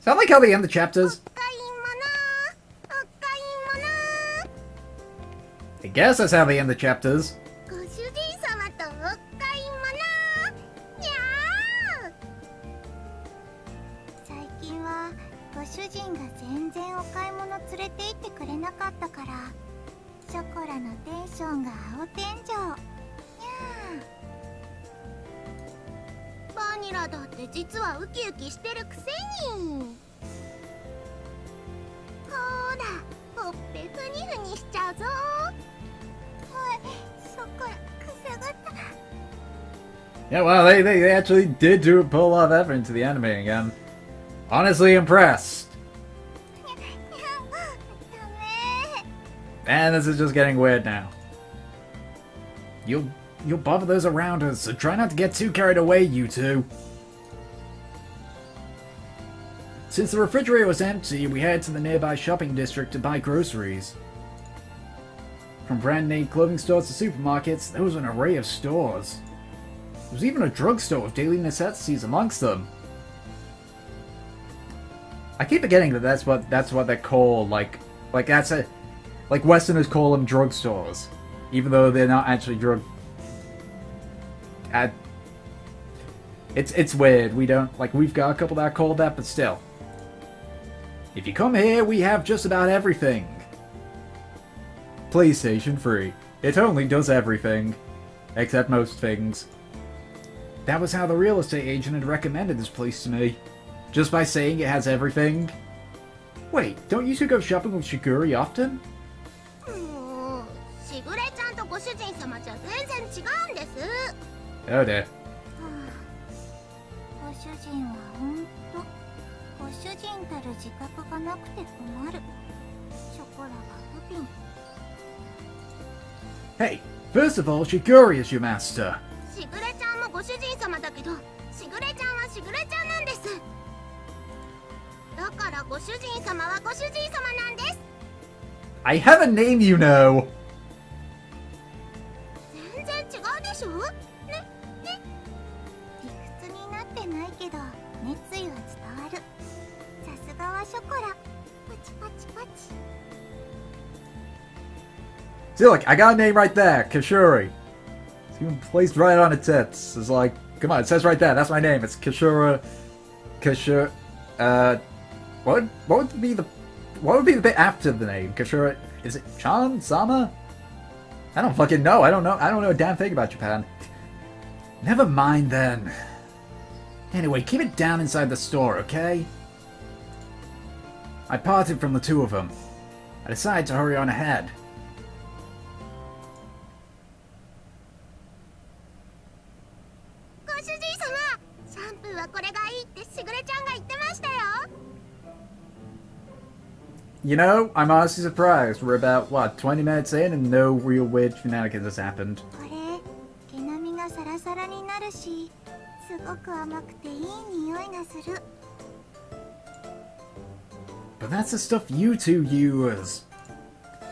Sound like how they end the chapters? I guess that's how they end the chapters. Yeah, well, they actually did put a lot of effort into the animating. I'm honestly impressed. And this is just getting weird now. You'll bother those around us, so try not to get too carried away, you two. Since the refrigerator was empty, we headed to the nearby shopping district to buy groceries. From brand name clothing stores to supermarkets, there was an array of stores. There was even a drugstore with daily necessities amongst them. I keep forgetting that that's what they're called. Like Westerners call them drugstores, even though they're not actually drug. It's weird. We've got a couple that are called that, but still. If you come here, we have just about everything. PlayStation free. It only does everything, except most things. That was how the real estate agent had recommended this place to me. Just by saying it has everything. Wait, don't you two go shopping with Shiguri often? Oh dear. Hey, first of all, Shiguri is your master. I have a name, you know. See, look, I got a name right there, Kashuri. It's even placed right on its tits. It's like, come on, it says right there, that's my name. It's Kashura. What would be the bit after the name? Kashura, is it Chan? Sama? I don't fucking know. I don't know a damn thing about Japan. Never mind then. Anyway, keep it down inside the store, okay? I parted from the two of them. I decided to hurry on ahead. You know, I'm honestly surprised. We're about, what, 20 minutes in and no real weird shenanigans has happened. But that's the stuff you two use.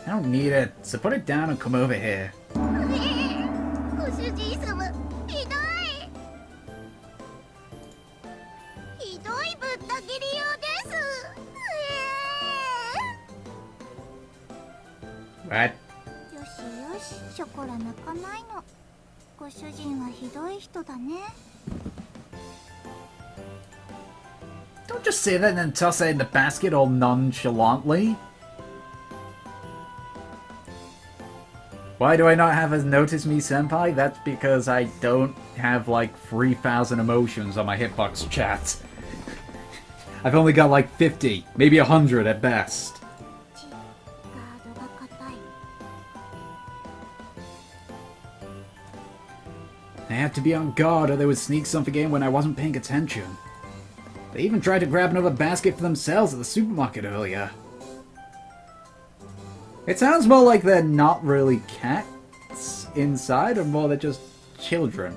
I don't need it, so put it down and come over here. What? Don't just say that and then toss it in the basket all nonchalantly. Why do I not have a notice me senpai? That's because I don't have like 3,000 emotions on my hitbox chat. I've only got like 50, maybe 100 at best. I had to be on guard or they would sneak something in when I wasn't paying attention. They even tried to grab another basket for themselves at the supermarket earlier. It sounds more like they're not really cats inside, or more they're just children.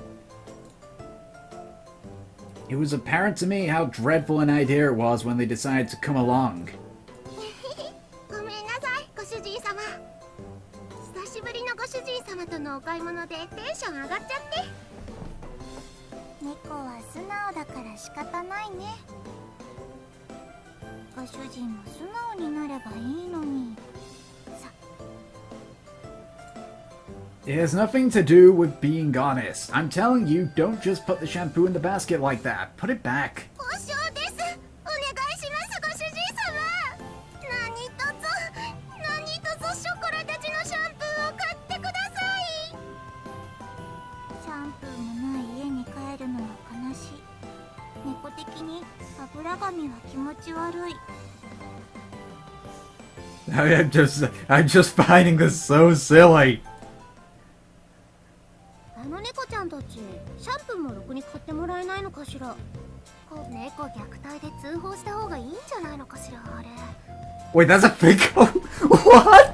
It was apparent to me how dreadful an idea it was when they decided to come along. だから仕方ないね。ご主人も素直になればいいのに。さ。 It has nothing to do with being honest. I'm telling you, don't just put the shampoo in the basket like that. Put it back. 交渉です。お願いします、ご主人様。何卒ショコラたちのシャンプーを買ってください。シャンプーもない家に帰るのは悲しい。猫的に油髪は気持ち悪い。I'm just finding this so silly. あの猫ちゃんたち、シャンプーもろくに買ってもらえないのかしら。猫虐待で通報した方がいいんじゃないのかしら、あれ。Wait, that's a big... What?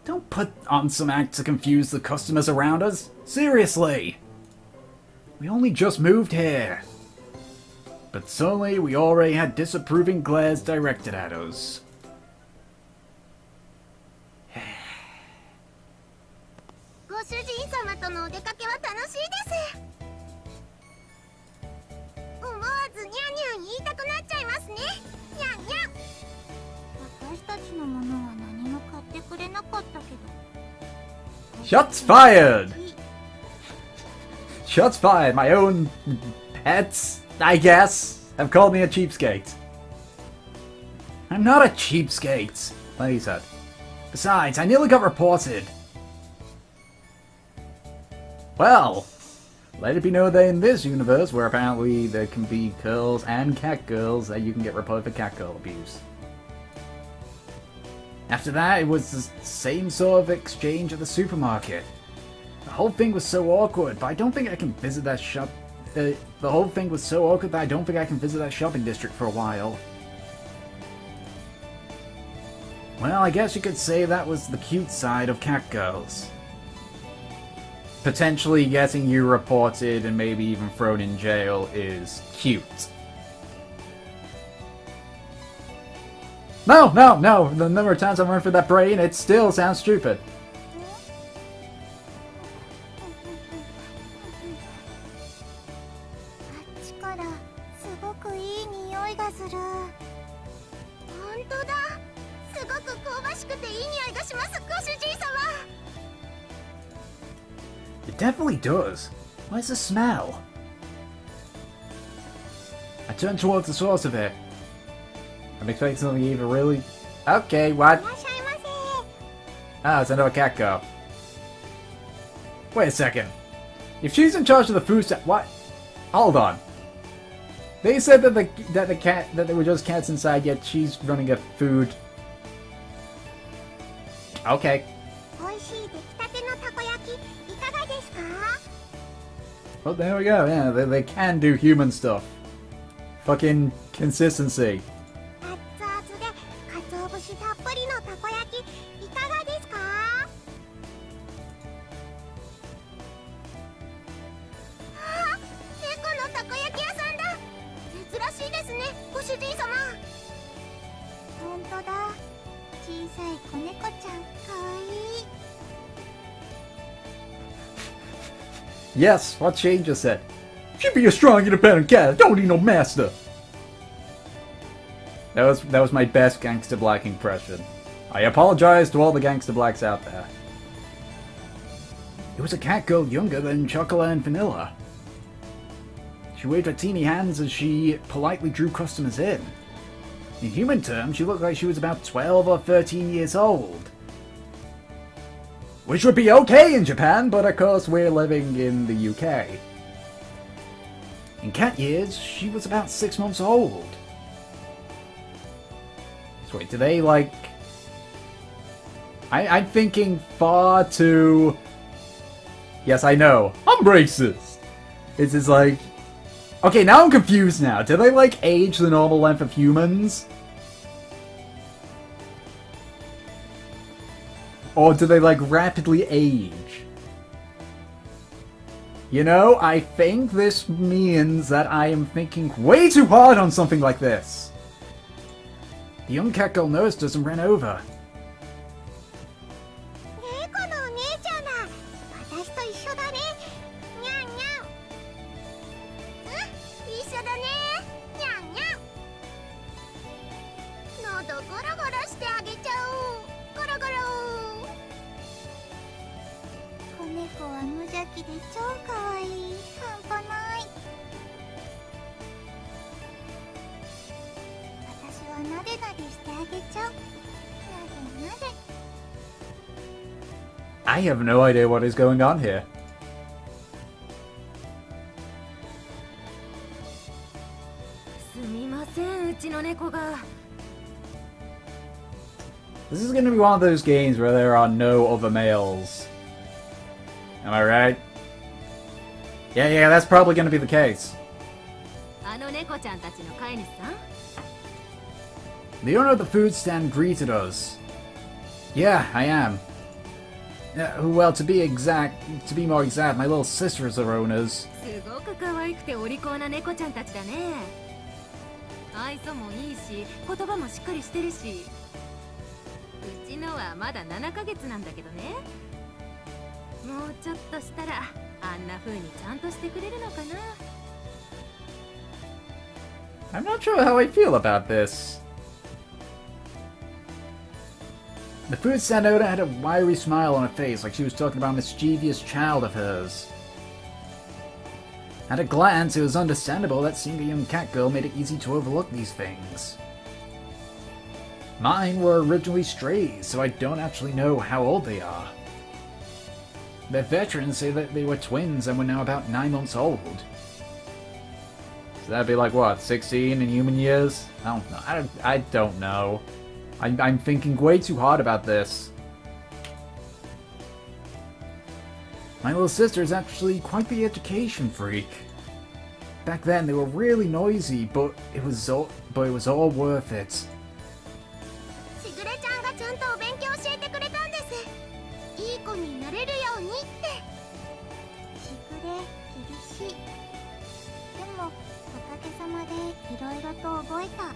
Don't put on some act to confuse the customers around us. Seriously. We only just moved here. But suddenly we already had disapproving glares directed at us. ご主人様とのお出かけは楽しいです。思わずニャンニャン言いたくなっちゃいますね。ニャンニャン。私たちのものは何も買ってくれなかったけど。Shots fired! Shots fired! My own pets, I guess, have called me a cheapskate. I'm not a cheapskate, like he said. Besides, I nearly got reported. Well, let it be known that in this universe, where apparently there can be girls and catgirls, that you can get reported for catgirl abuse. After that, it was the same sort of exchange at the supermarket. The whole thing was so awkward, but I don't think I can visit that shop. The whole thing was so awkward that I don't think I can visit that shopping district for a while. Well, I guess you could say that was the cute side of Catgirls. Potentially getting you reported and maybe even thrown in jail is cute. No! The number of times I've run through that brain, it still sounds stupid. あっちからすごくいい匂いがする。本当だ。すごく香ばしくていい匂いがします、ご主人様。It definitely does. Where's the smell? I turn towards the source of it. I'm expecting something even really... Okay, what? Ah, it's another cat girl. Wait a second. If she's in charge of the food set, what? Hold on. They said that there were just cats inside, yet she's running a food. Okay. Well, there we go. Yeah, they can do human stuff. Fucking consistency. Yes, what Shane just said. She be a strong, independent cat. Don't need no master. That was my best Gangsta Black impression. I apologize to all the Gangsta Blacks out there. It was a cat girl younger than Chocolate and Vanilla. She waved her teeny hands as she politely drew customers in. In human terms, she looked like she was about 12 or 13 years old. Which would be okay in Japan, but of course we're living in the UK. In cat years, she was about 6 months old. So wait, do they like... I'm thinking far too... Yes, I know. I'm racist! It's just like... Okay, now I'm confused now. Do they like age the normal length of humans? Or do they, like, rapidly age? You know, I think this means that I am thinking way too hard on something like this. The young cat girl noticed us and ran over. 猫は無邪気で超可愛い。半端ない。私はなでなでしてあげちゃう。なでなで。 I have no idea what is going on here. すみません、うちの猫が。 This is gonna be one of those games where there are no other males. Am I right? Yeah, that's probably gonna be the case. あの猫ちゃんたちの飼い主さん？ The owner of the food stand greeted us. Yeah, I am. Well, to be more exact, my little sister is our owner's. すごく可愛くてお利口な猫ちゃんたちだね。愛想もいいし、言葉もしっかりしてるし。うちのはまだ7ヶ月なんだけどね。もうちょっとしたらあんな風にちゃんとしてくれるのかな。 I'm not sure how I feel about this. The food stand owner had a wiry smile on her face, like she was talking about a mischievous child of hers. At a glance, it was understandable that seeing a young cat girl made it easy to overlook these things. Mine were originally strays, so I don't actually know how old they are. Their veterans say that they were twins and were now about 9 months old. So that'd be like, what, 16 in human years? I don't know. I don't know. I'm thinking way too hard about this. My little sister is actually quite the education freak. Back then they were really noisy, but it was all worth it. しぐれちゃんがちゃんとお勉強教えてくれたんです。いい子になれるようにって。しぐれ厳しい。でもおかげさまでいろいろと覚えた。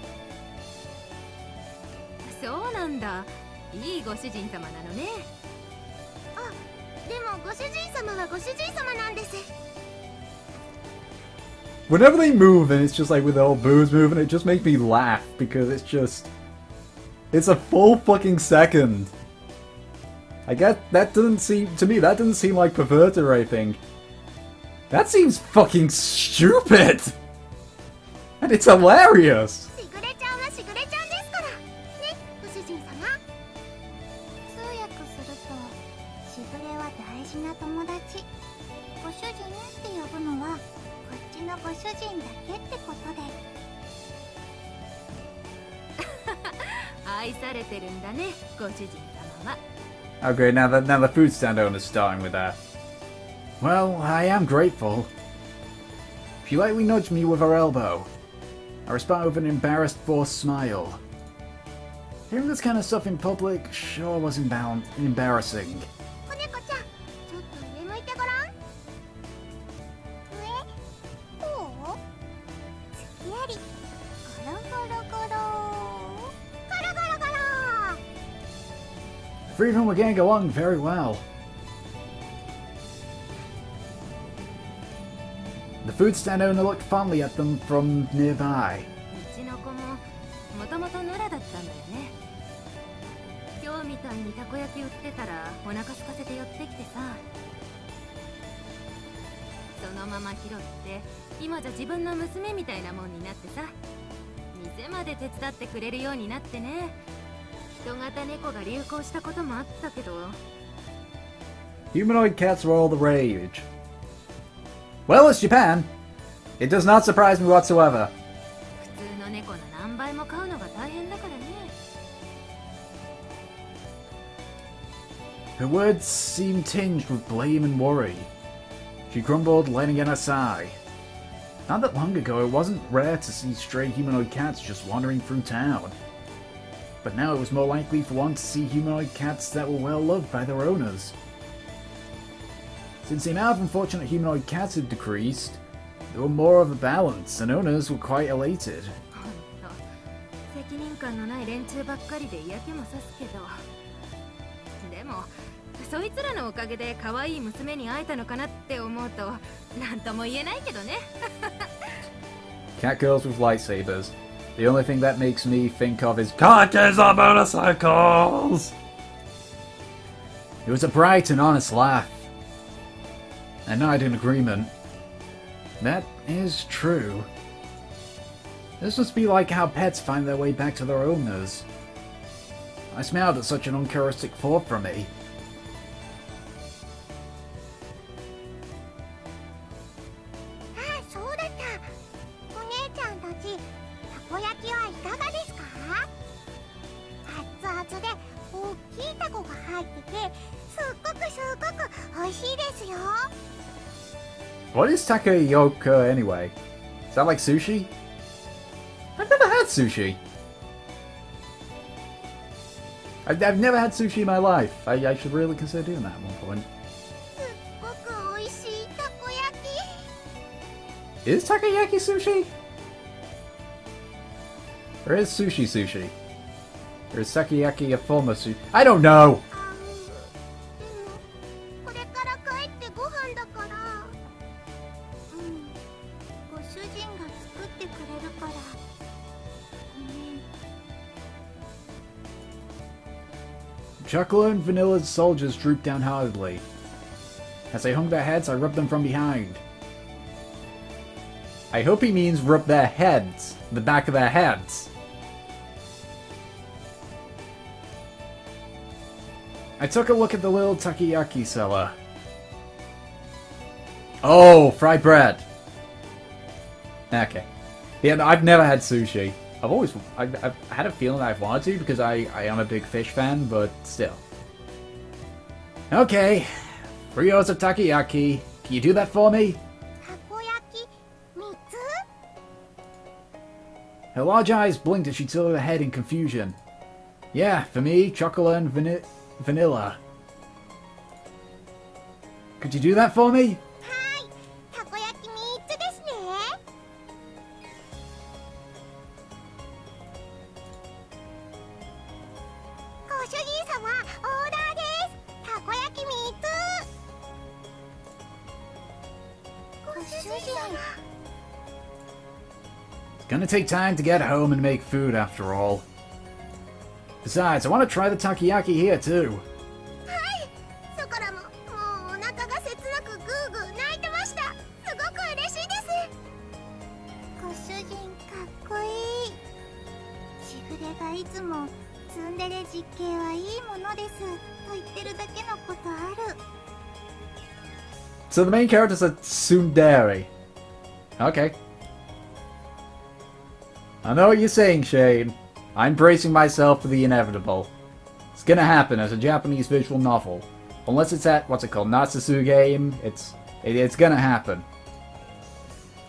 そうなんだ。いいご主人様なのね。あ、でもご主人様はご主人様なんです。 Whenever they move and it's just like with the old boobs moving, it just makes me laugh because it's a full fucking second. I guess that doesn't seem like perverted or anything. That seems fucking stupid! And it's hilarious! しぐれちゃんはしぐれちゃんですから。ね、ご主人様。通訳すると、しぐれは大事な友達。ご主人って呼ぶのは、こっちのご主人だけってことで。愛されてるんだね、ご主人様は。 Okay, now the food stand owner's starting with that. Well, I am grateful. She lightly nudged me with her elbow. I responded with an embarrassed, forced smile. Hearing this kind of stuff in public sure was embarrassing. 子猫ちゃん、ちょっと上向いてごらん。上、こう？すきあり。ゴロゴロゴロ。ゴロゴロゴロ。 The three of them were getting along very well. The food stand owner looked fondly at them from nearby. うちの子ももともと野良だったんだよね。今日みたいにたこ焼き売ってたらお腹空かせて寄ってきてさ。そのまま拾って今じゃ自分の娘みたいなもんになってさ。店まで手伝ってくれるようになってね。人型猫が流行したこともあったけど。 Humanoid cats were all the rage. Well, it's Japan. It does not surprise me whatsoever. 普通の猫の何倍も飼うのが大変だからね。 Her words seemed tinged with blame and worry. She grumbled, letting in a sigh. Not that long ago, it wasn't rare to see stray humanoid cats just wandering through town. But now it was more likely for one to see humanoid cats that were well loved by their owners. Since the amount of unfortunate humanoid cats had decreased, there were more of a balance, and owners were quite elated. ほんと責任感のない連中ばっかりで嫌気もさすけど。でもそいつらのおかげで可愛い娘に会えたのかなって思うとなんとも言えないけどね。Catgirls with lightsabers. The only thing that makes me think of is Catgirls on motorcycles! It was a bright and honest laugh. and nod in agreement. That is true. This must be like how pets find their way back to their owners. I smiled at such an uncharacteristic thought from me. あ、そうだった。お姉ちゃんたち、たこ焼きはいかがですか？熱々で大きいタコが入ってて、すっごく美味しいですよ。What is takoyaki anyway? Is that like sushi? I've never had sushi. I've never had sushi in my life. I should really consider doing that at one point. すっごく美味しいたこ焼き。 Is takoyaki sushi? Or is sushi sushi? Or is takoyaki a form of sushi? I don't know! あでもこれから帰ってご飯だから。ご主人が作ってくれるから。ごめん。 Chocolate and Vanilla's soldiers drooped down hardly. As they hung their heads, I rubbed them from behind. I hope he means rub their heads. The back of their heads. I took a look at the little takoyaki seller. Oh, fried bread. Okay. Yeah, no, I've never had sushi. I've had a feeling I've wanted to because I am a big fish fan, but still. Okay. 3 hours of takoyaki. Can you do that for me? たこ焼き3つ？ Her large eyes blinked as she tilted her head in confusion. Yeah, for me, chocolate and vanilla. Could you do that for me? はい、たこ焼き3つですね。ご主人様、オーダーです。たこ焼き3つ。ご主人様。 It's gonna take time to get home and make food after all. Besides, I want to try the takoyaki here too. はい、そこらも、もうお腹が切なくグーグー泣いてました。すごく嬉しいです。ご主人かっこいい。しぐれがいつもツンデレ実刑はいいものですと言ってるだけのことある。 So the main character's a tsundere. Okay. I know what you're saying, Shane. I'm bracing myself for the inevitable. It's gonna happen as a Japanese visual novel. Unless it's at, what's it called, Natsusu game, it's gonna happen.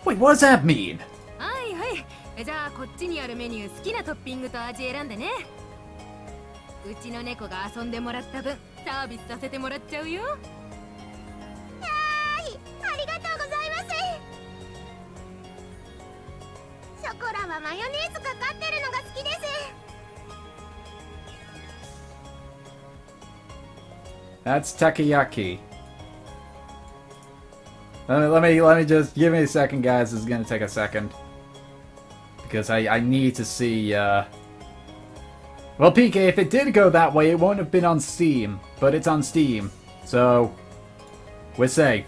Wait, what does that mean? はいはい。じゃあこっちにあるメニュー好きなトッピングと味選んでね。うちの猫が遊んでもらった分サービスさせてもらっちゃうよ。はい、ありがとうございます。ショコラはマヨネーズかかってるのが好きです。 That's takoyaki. Let me just give me a second, guys. This is gonna take a second because I need to see. Well, PK, if it did go that way, it won't have been on Steam, but it's on Steam, so we're safe.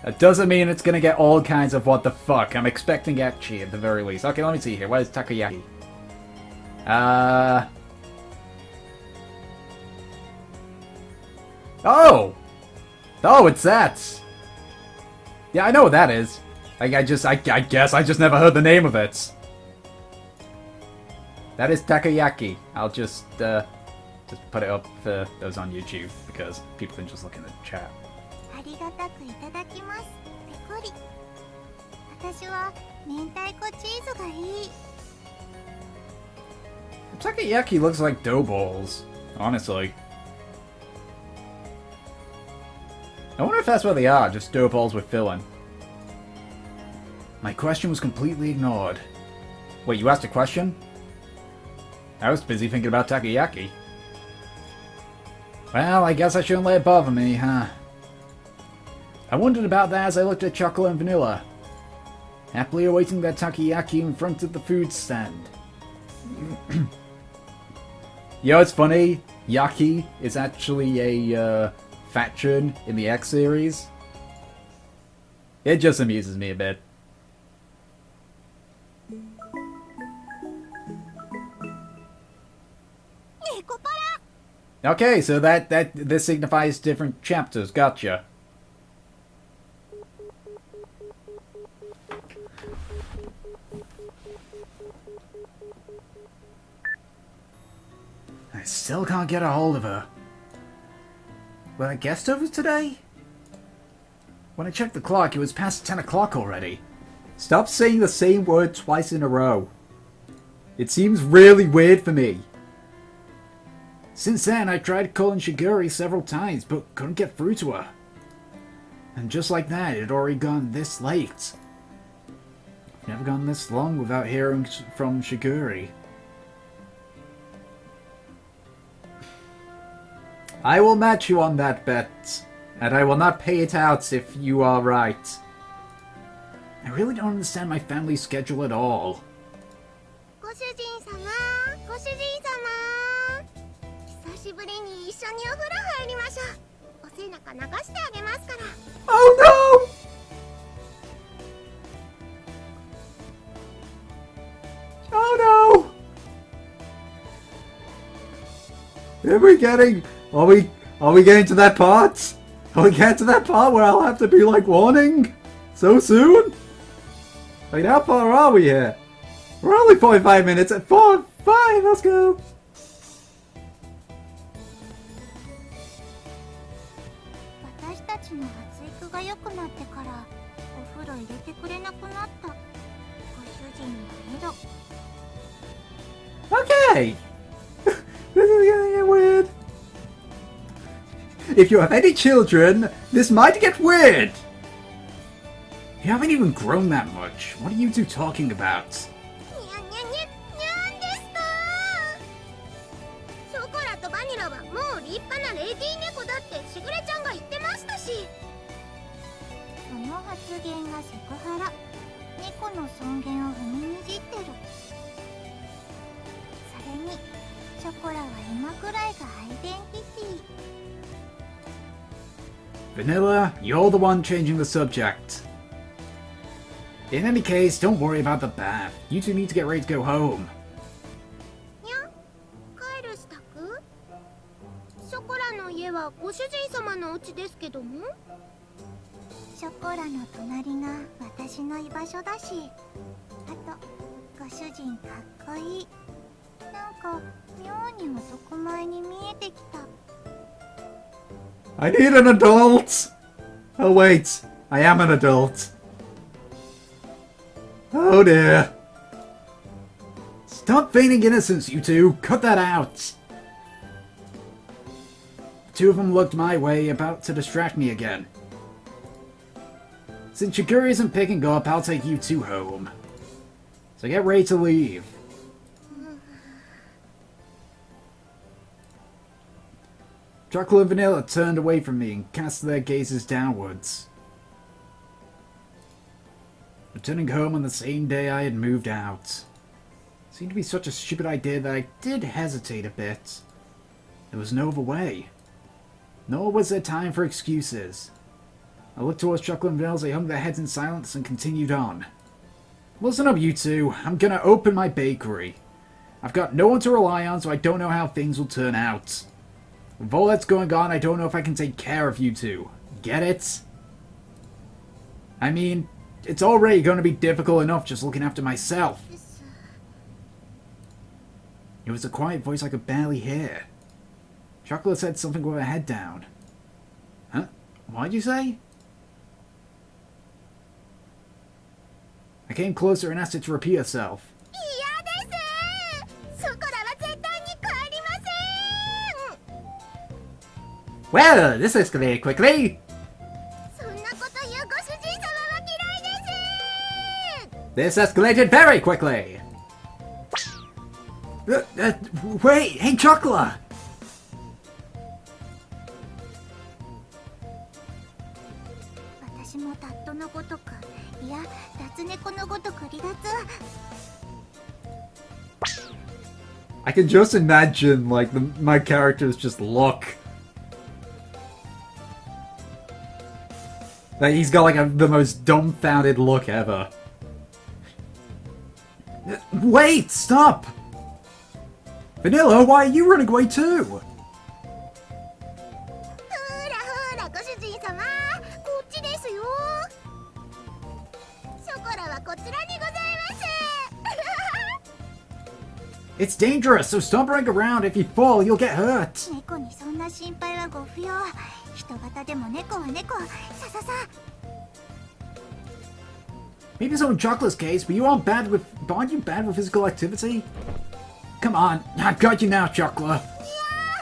That doesn't mean it's gonna get all kinds of what the fuck. I'm expecting ecchi at the very least. Okay, let me see here. What is takoyaki? Oh! Oh, it's that! Yeah, I know what that is. I guess I just never heard the name of it. That is takoyaki. I'll just put it up for those on YouTube because people can just look in the chat. ありがたくいただきます。ペコリ。私は明太子チーズがいい。Takoyaki looks like dough balls, honestly. I wonder if that's what they are, just dough balls with filling. My question was completely ignored. Wait, you asked a question? I was busy thinking about takoyaki. Well, I guess I shouldn't let it bother me, huh? I wondered about that as I looked at chocolate and vanilla, happily awaiting that takoyaki in front of the food stand. You know, it's funny. Yaki is actually a faction in the X series. It just amuses me a bit. Nekopara! Okay, so this signifies different chapters. Gotcha. I still can't get a hold of her. Were there guest overs today? When I checked the clock, it was past 10 o'clock already. Stop saying the same word twice in a row. It seems really weird for me. Since then, I tried calling Shiguri several times, but couldn't get through to her. And just like that, it had already gone this late. Never gone this long without hearing from Shiguri. I will match you on that bet, and I will not pay it out if you are right. I really don't understand my family's schedule at all. ご主人様、ご主人様。久しぶりに一緒にお風呂入りましょう。お背中流してあげますから。Oh no! Oh no! Are we getting to that part? Are we getting to that part where I'll have to be like warning? So soon? Wait, how far are we here? We're only 45 minutes at 4, 5, let's go! 私たちの発育が良くなってからお風呂入れてくれなくなったご主人の色。 Okay! This is gonna get weird. If you have any children, this might get weird! You haven't even grown that much. What are you two talking about? にゃんにゃんにゃんにゃんですか。ショコラとバニラはもう立派なレディー猫だってしぐれちゃんが言ってましたし。その発言がセクハラ。猫の尊厳を踏みにじってる。それにショコラは今くらいがアイデンティティ。 Vanilla, you're the one changing the subject. In any case, don't worry about the bath. You two need to get ready to go home. にゃん、帰る支度？ショコラの家はご主人様のお家ですけども。ショコラの隣が私の居場所だし、あとご主人かっこいい。なんか妙に男前に見えてきた。 I need an adult! Oh wait, I am an adult. Oh dear. Stop feigning innocence, you two. Cut that out. Two of them looked my way, about to distract me again. Since Shiguri isn't picking up, I'll take you two home. So get ready to leave. Chocolate and Vanilla turned away from me and cast their gazes downwards. Returning home on the same day I had moved out. Seemed to be such a stupid idea that I did hesitate a bit. There was no other way. Nor was there time for excuses. I looked towards Chocolate and Vanilla as they hung their heads in silence and continued on. Listen up, you two. I'm gonna open my bakery. I've got no one to rely on, so I don't know how things will turn out. With all that's going on, I don't know if I can take care of you two. Get it? I mean, it's already going to be difficult enough just looking after myself. It was a quiet voice I could barely hear. Chocolate said something with her head down. Huh? What'd you say? I came closer and asked her to repeat herself. Well, this escalated quickly. This escalated very quickly. Wait, hey, Chocolate. 私もタットのごとく、いや、脱猫のごとく離脱。 I can just imagine, like, my characters just look. Like, he's got like the most dumbfounded look ever. Wait! Stop! Vanilla, why are you running away too? ほらほらご主人様、こっちですよ。ショコラはこちらにございます。 It's dangerous, so stop running around. If you fall, you'll get hurt. 猫にそんな心配はご不要。人型でも猫は猫。さささ。 Maybe it's on Chocolate's case, but aren't you bad with physical activity? Come on, I've got you now, Chocolate. いや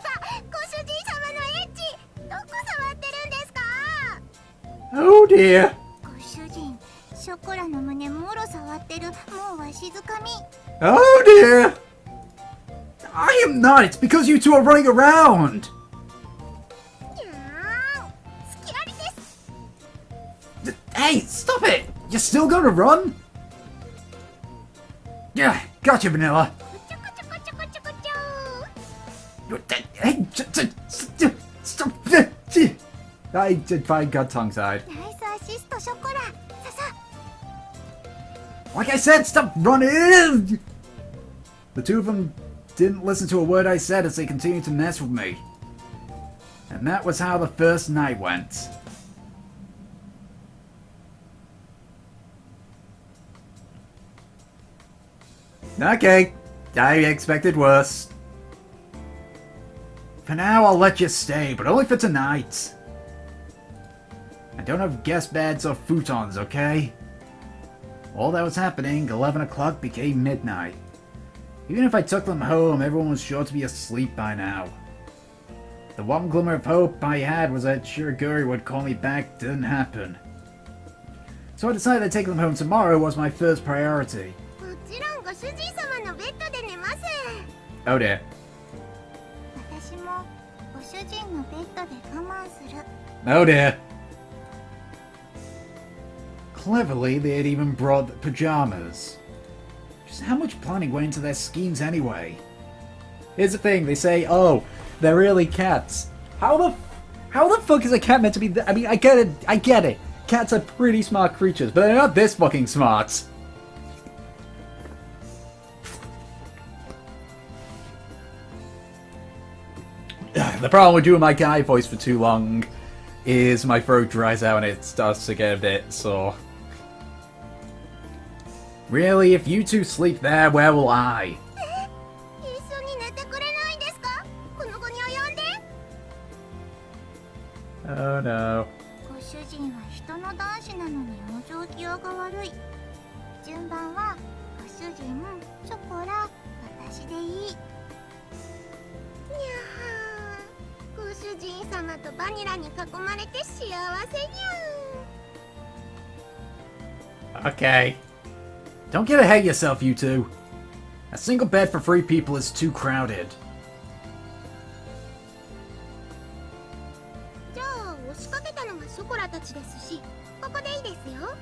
ー、ご主人様のエッチ、どこ触ってるんですか？ Oh dear. ご主人、ショコラの胸もろ触ってる。もうわしづかみ。 Oh dear. I am not. It's because you two are running around. にゃーん、スキラリです。 Hey, stop it. You're still gonna run? Yeah, gotcha, Vanilla. ちょこちょこちょこちょこちょ。 Hey, stop. I got tongue-tied. ナイスアシストショコラ。ささ。 Like I said, stop running! The two of them didn't listen to a word I said as they continued to mess with me. And that was how the first night went. Okay, I expected worse. For now, I'll let you stay, but only for tonight. I don't have guest beds or futons, okay? While that was happening, 11 o'clock became midnight. Even if I took them home, everyone was sure to be asleep by now. The one glimmer of hope I had was that Shiroguri would call me back. Didn't happen. So I decided that taking them home tomorrow was my first priority. もちろんご主人様のベッドで寝ます。 Oh dear. 私もご主人のベッドで我慢する。 Oh dear. Cleverly, they had even brought pajamas. Just how much planning went into their schemes anyway? Here's the thing, they say, oh, they're really cats. How the fuck is a cat meant to be I mean, I get it. Cats are pretty smart creatures, but they're not this fucking smart. The problem with doing my guy voice for too long is my throat dries out and it starts to get a bit sore. Really, if you two sleep there, where will I? 一緒に寝てくれないんですか？この子に及んで。 Oh no. ご主人は人の男子なのに往生際が悪い。順番はご主人、ショコラ、私でいい。にゃー、ご主人様とバニラに囲まれて幸せにゃん。 Okay. Don't get ahead of yourself, you two. A single bed for 3 people is too crowded. じゃあ押しかけたのがショコラたちですし、ここでいいですよ。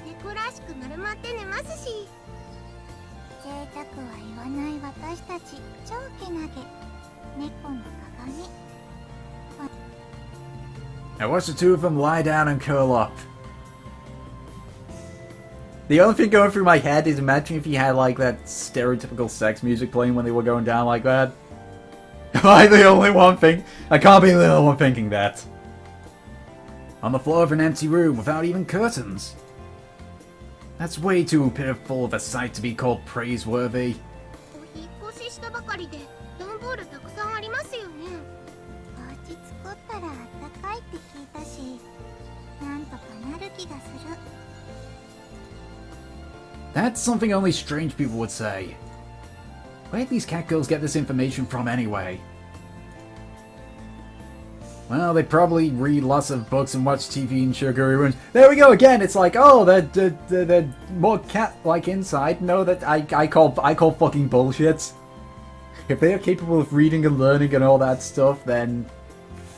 猫らしく丸まって寝ますし。贅沢は言わない私たち、超けなげ。猫の鏡。 I watched the two of them lie down and curl up. The only thing going through my head is imagine if you had like that stereotypical sex music playing when they were going down like that. Am I the only one I can't be the only one thinking that. On the floor of an empty room without even curtains. That's way too pitiful of a sight to be called praiseworthy. お引っ越ししたばかりで段ボールたくさんありますよね。お家作ったらあったかいって聞いたし、なんとかなる気がする。 That's something only strange people would say. Where did these Catgirls get this information from anyway? Well, they probably read lots of books and watch TV in sugary rooms. There we go again. It's like, oh, they're more cat-like inside. No, that I call fucking bullshit. If they are capable of reading and learning and all that stuff, then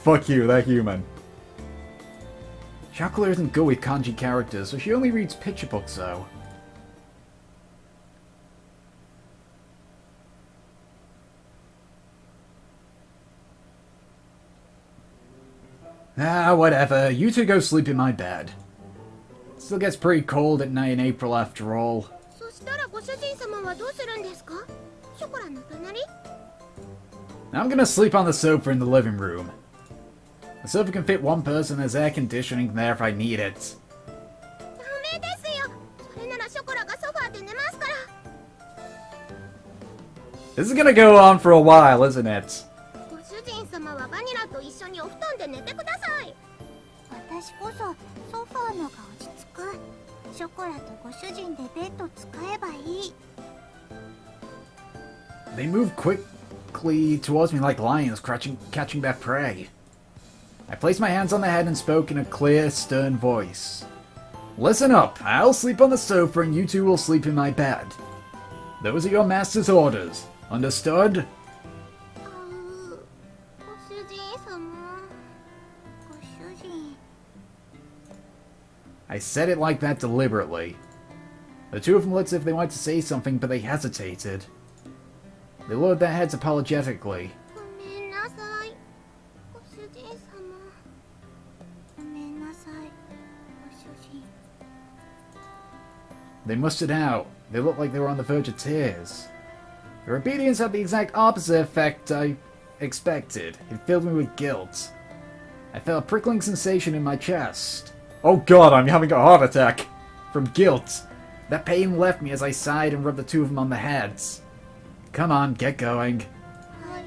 fuck you, they're human. Chocolate isn't good with kanji characters, so she only reads picture books though. Ah, whatever. You two go sleep in my bed. Still gets pretty cold at night in April after all. そしたらご主人様はどうするんですか？ショコラの隣？ I'm gonna sleep on the sofa in the living room. The sofa can fit one person, there's air conditioning there if I need it. ダメですよ。それならショコラがソファーで寝ますから。 This is gonna go on for a while, isn't it? ご主人様はバニラと一緒にお布団で寝てください。私こそソファーのが落ち着く。ショコラとご主人でベッド使えばいい。 They move quickly towards me like lions catching their prey. I placed my hands on their head and spoke in a clear, stern voice. Listen up, I'll sleep on the sofa and you two will sleep in my bed. Those are your master's orders. Understood? ご主人様。ご主人。 I said it like that deliberately. The two of them looked as if they wanted to say something, but they hesitated. They lowered their heads apologetically. ごめんなさい。ご主人様。ごめんなさい。ご主人。 They mustered out. They looked like they were on the verge of tears. Their obedience had the exact opposite effect I expected. It filled me with guilt. I felt a prickling sensation in my chest. Oh god, I'm having a heart attack! From guilt. That pain left me as I sighed and rubbed the two of them on the heads. Come on, get going. はい。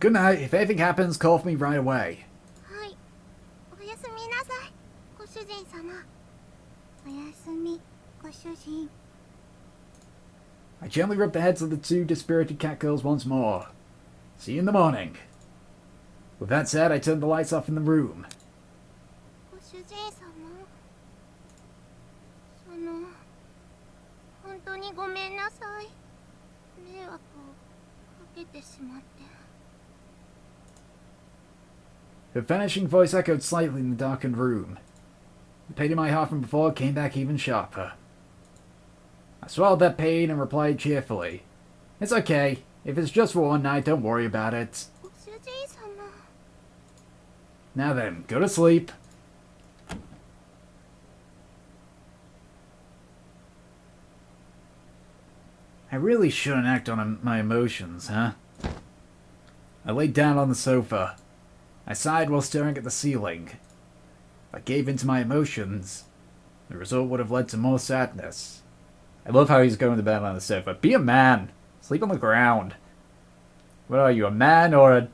Good night. If anything happens, call for me right away. はい。おやすみなさい。ご主人様。おやすみ、ご主人。 I gently rubbed the heads of the two dispirited catgirls once more. See you in the morning. With that said, I turned the lights off in the room. ご主人様。本当にごめんなさい。迷惑をかけてしまって。 Her vanishing voice echoed slightly in the darkened room. The pain in my heart from before came back even sharper. I swallowed that pain and replied cheerfully. It's okay. If it's just for one night, don't worry about it. ご主人様。 Now then, go to sleep. I really shouldn't act on my emotions, huh? I laid down on the sofa. I sighed while staring at the ceiling. If I gave in to my emotions, the result would have led to more sadness. I love how he's going to bed on the sofa. Be a man! Sleep on the ground. What are you, a man or a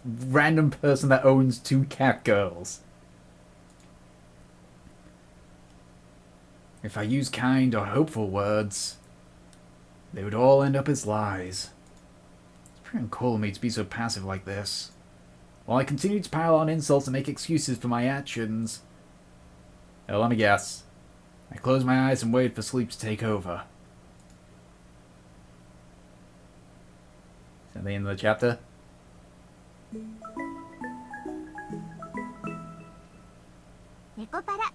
random person that owns two catgirls? If I use kind or hopeful words, they would all end up as lies. It's pretty uncool of me to be so passive like this. While I continued to pile on insults and make excuses for my actions. Oh, let me guess. I closed my eyes and waited for sleep to take over. Is that the end of the chapter? Nekopara